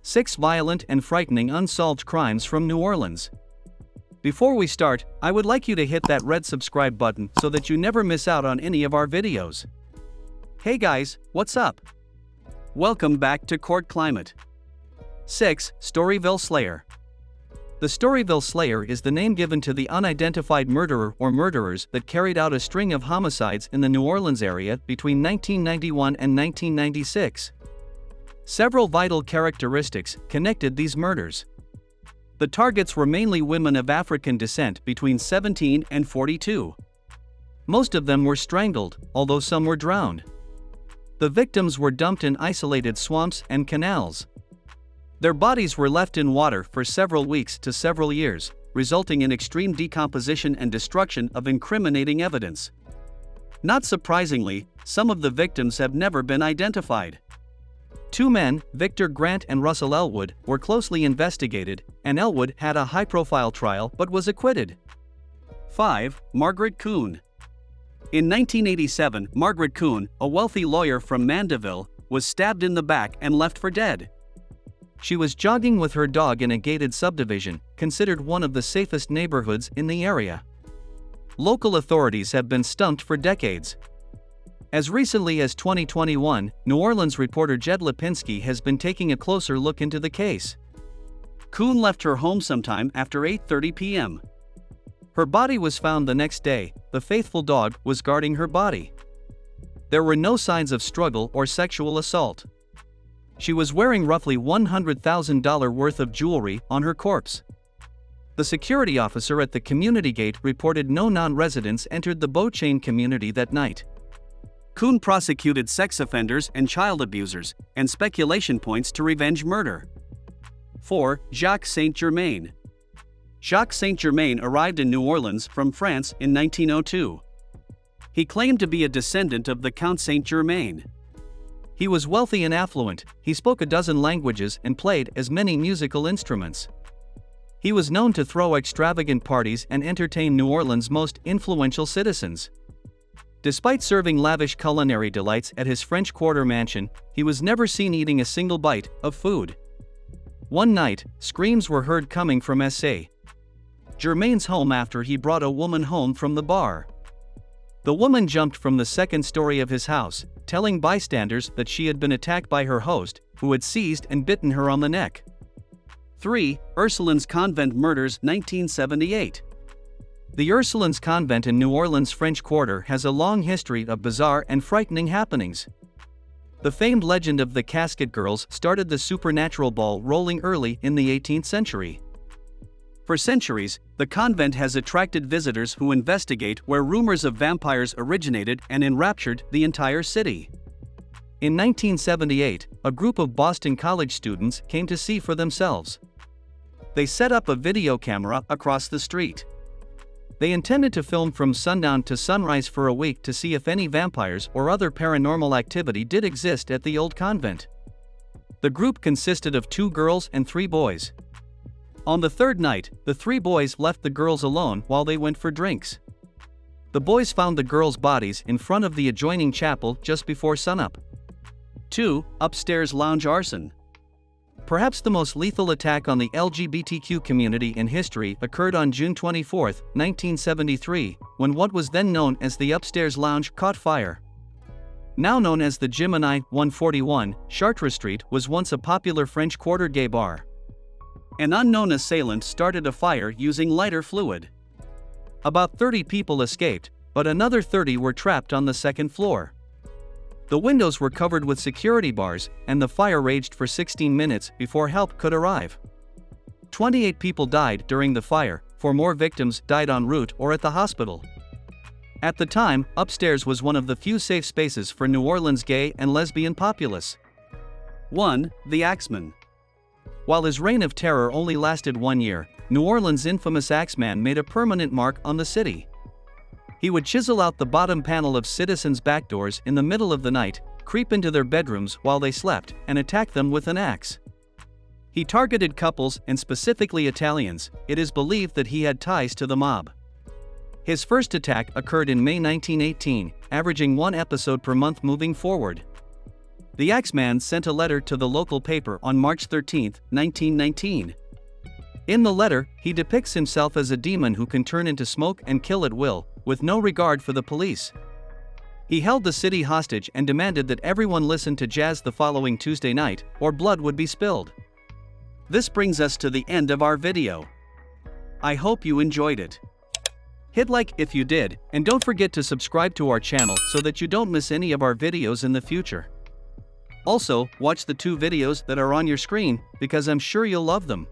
6 Violent and Frightening Unsolved Crimes from New Orleans. Before we start, I would like you to hit that red subscribe button so that you never miss out on any of our videos. Hey guys, what's up? Welcome back to Court Climate. 6. Storyville Slayer. The Storyville Slayer is the name given to the unidentified murderer or murderers that carried out a string of homicides in the New Orleans area between 1991 and 1996. Several vital characteristics connected these murders. The targets were mainly women of African descent between 17 and 42. Most of them were strangled, although some were drowned. The victims were dumped in isolated swamps and canals. Their bodies were left in water for several weeks to several years, resulting in extreme decomposition and destruction of incriminating evidence. Not surprisingly, some of the victims have never been identified. 2 men, Victor Grant and Russell Elwood, were closely investigated, and Elwood had a high-profile trial but was acquitted. 5. Margaret Kuhn. In 1987, Margaret Kuhn, a wealthy lawyer from Mandeville, was stabbed in the back and left for dead. She was jogging with her dog in a gated subdivision, considered one of the safest neighborhoods in the area. Local authorities have been stumped for decades. As recently as 2021, New Orleans reporter Jed Lipinski has been taking a closer look into the case. Kuhn left her home sometime after 8:30 p.m. Her body was found the next day. The faithful dog was guarding her body. There were no signs of struggle or sexual assault. She was wearing roughly $100,000 worth of jewelry on her corpse. The security officer at the community gate reported no non-residents entered the Beauchain community that night. Kuhn prosecuted sex offenders and child abusers, and speculation points to revenge murder. 4. Jacques Saint-Germain. Jacques Saint-Germain arrived in New Orleans from France in 1902. He claimed to be a descendant of the Count Saint-Germain. He was wealthy and affluent, he spoke a dozen languages and played as many musical instruments. He was known to throw extravagant parties and entertain New Orleans' most influential citizens. Despite serving lavish culinary delights at his French Quarter mansion, he was never seen eating a single bite of food. One night, screams were heard coming from S.A. Germain's home after he brought a woman home from the bar. The woman jumped from the second story of his house, telling bystanders that she had been attacked by her host, who had seized and bitten her on the neck. 3. Ursulines Convent Murders 1978. The Ursulines Convent in New Orleans' French Quarter has a long history of bizarre and frightening happenings. The famed legend of the Casket Girls started the supernatural ball rolling early in the 18th century. For centuries, the convent has attracted visitors who investigate where rumors of vampires originated and enraptured the entire city. In 1978, a group of Boston College students came to see for themselves. They set up a video camera across the street. They intended to film from sundown to sunrise for a week to see if any vampires or other paranormal activity did exist at the old convent. The group consisted of 2 girls and 3 boys. On the 3rd night, the 3 boys left the girls alone while they went for drinks. The boys found the girls' bodies in front of the adjoining chapel just before sunup. 2. Upstairs Lounge Arson. Perhaps the most lethal attack on the LGBTQ community in history occurred on June 24, 1973, when what was then known as the Upstairs Lounge caught fire. Now known as the Gemini 141, Chartres Street was once a popular French Quarter gay bar. An unknown assailant started a fire using lighter fluid. About 30 people escaped, but another 30 were trapped on the 2nd floor. The windows were covered with security bars, and the fire raged for 16 minutes before help could arrive. 28 people died during the fire, 4 more victims died en route or at the hospital. At the time, upstairs was one of the few safe spaces for New Orleans' gay and lesbian populace. 1. The Axeman. While his reign of terror only lasted 1 year, New Orleans' infamous Axeman made a permanent mark on the city. He would chisel out the bottom panel of citizens' back doors in the middle of the night, creep into their bedrooms while they slept, and attack them with an axe. He targeted couples and specifically Italians. It is believed that he had ties to the mob. His first attack occurred in May 1918, averaging 1 episode per month moving forward. The Axeman sent a letter to the local paper on March 13, 1919. In the letter, he depicts himself as a demon who can turn into smoke and kill at will, with no regard for the police. He held the city hostage and demanded that everyone listen to jazz the following Tuesday night, or blood would be spilled. This brings us to the end of our video. I hope you enjoyed it. Hit like if you did, and don't forget to subscribe to our channel so that you don't miss any of our videos in the future. Also, watch the 2 videos that are on your screen, because I'm sure you'll love them.